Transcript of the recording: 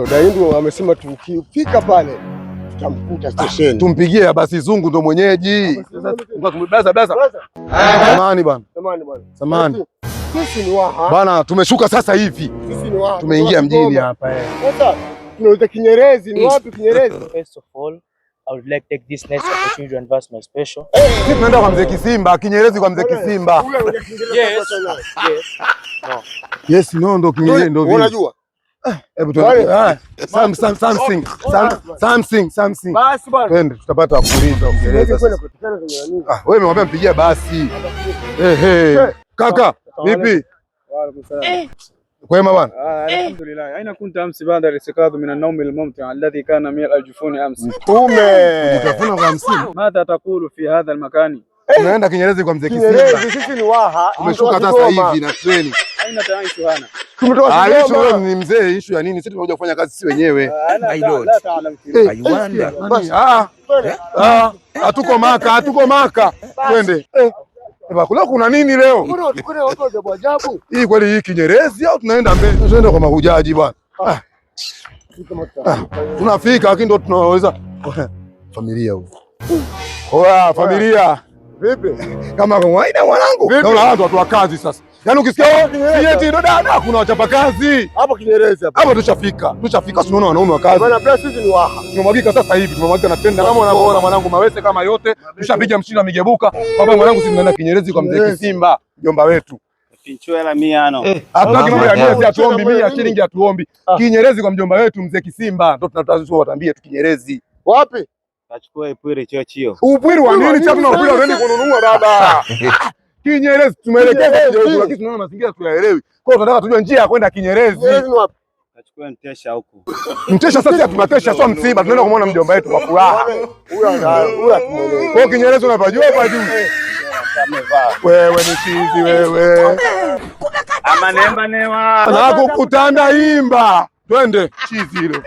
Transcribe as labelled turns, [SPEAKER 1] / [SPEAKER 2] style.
[SPEAKER 1] Ndio Daindu amesema tukifika pale tutamkuta station.
[SPEAKER 2] Tumpigie basi Zungu ndo mwenyeji. Blaza. Samahani bwana. Samahani.
[SPEAKER 1] Sisi ni Waha.
[SPEAKER 2] Bwana tumeshuka sasa hivi.
[SPEAKER 1] Sisi ni Waha.
[SPEAKER 2] Tumeingia mjini hapa
[SPEAKER 1] Sasa tunauliza Kinyerezi, ni wapi Kinyerezi?
[SPEAKER 3] First of all, I would like to take this nice opportunity to advance my special.
[SPEAKER 2] Sisi tunaenda kwa mzee Kisimba, Kinyerezi kwa mzee Kisimba. Yes, no ndo Kinyerezi ndo vile.
[SPEAKER 1] Unajua?
[SPEAKER 2] Hebu tuone. Something.
[SPEAKER 1] Basi bwana.
[SPEAKER 2] Twende tutapata kuuliza Uingereza. Wewe umemwambia mpigie basi. Kaka, vipi? Kwema bwana?
[SPEAKER 4] Alhamdulillah. Aina kunta amsi baada ya istiqadha min an-nawm al-mumti' alladhi kana min al-jufun amsi.
[SPEAKER 2] Utafuna kwa 50.
[SPEAKER 4] Madha taqulu fi hadha al-makani?
[SPEAKER 2] Tunaenda Kinyerezi kwa mzee Kisimba.
[SPEAKER 1] Kinyerezi sisi ni Waha.
[SPEAKER 2] Tumeshuka sasa hivi na treni.
[SPEAKER 4] Aina taishu hana.
[SPEAKER 1] Tumetoka Kigoma.
[SPEAKER 2] Issue ni mzee, issue ya nini? Sisi tumekuja kufanya kazi sisi wenyewe. Hatuko Maka. Twende. Kule kuna nini leo?
[SPEAKER 1] Kuna watu wa ajabu.
[SPEAKER 2] Hii kweli hii Kinyerezi au tunaenda mbele? Tunaenda kwa mahujaji bwana. Tunafika lakini ndo tunaweza familia huko. Oya familia.
[SPEAKER 1] Vipi?
[SPEAKER 2] Kama kawaida mwanangu. Naona watu wa kazi sasa. Yaani ukisikia eti ndo dada kuna wachapa kazi.
[SPEAKER 1] Hapo Kinyerezi hapa.
[SPEAKER 2] Hapo tushafika. Tunaona wanaume wa kazi.
[SPEAKER 1] Bwana bro sisi ni Waha.
[SPEAKER 2] Tumemwagika sasa hivi, tumemwagika na tenda kama unavyoona mwanangu, mawese kama yote. Tushapiga mshinda migebuka. Baba mwanangu sisi tunaenda Kinyerezi kwa mzee Kisimba, mjomba wetu.
[SPEAKER 4] Pinchuela 100
[SPEAKER 2] Hataki mambo ya miezi atuombi 100 shilingi atuombi. Kinyerezi kwa mjomba wetu mzee Kisimba. Ndio tunataka watambie tu Kinyerezi.
[SPEAKER 1] Wapi?
[SPEAKER 4] Tachukua ipwiri chio.
[SPEAKER 2] Upwiri wa nini? Cha tunapwiri twende kununua baba. Kinyerezi tumeelekeza Kinyerezi lakini tunaona mazingira tuyaelewi. Kwa hiyo tunataka tujue njia ya kwenda Kinyerezi.
[SPEAKER 4] Tachukua Mtesha huko.
[SPEAKER 2] Mtesha sasa tunatesha sio msiba, tunaenda kumwona mjomba wetu kwa furaha.
[SPEAKER 1] Huyu tumuelewe.
[SPEAKER 2] Kwa Kinyerezi unapajua hapa juu. Wewe ni chizi wewe.
[SPEAKER 4] Amanemba newa.
[SPEAKER 2] Na kukutanda imba. Twende chizi hilo.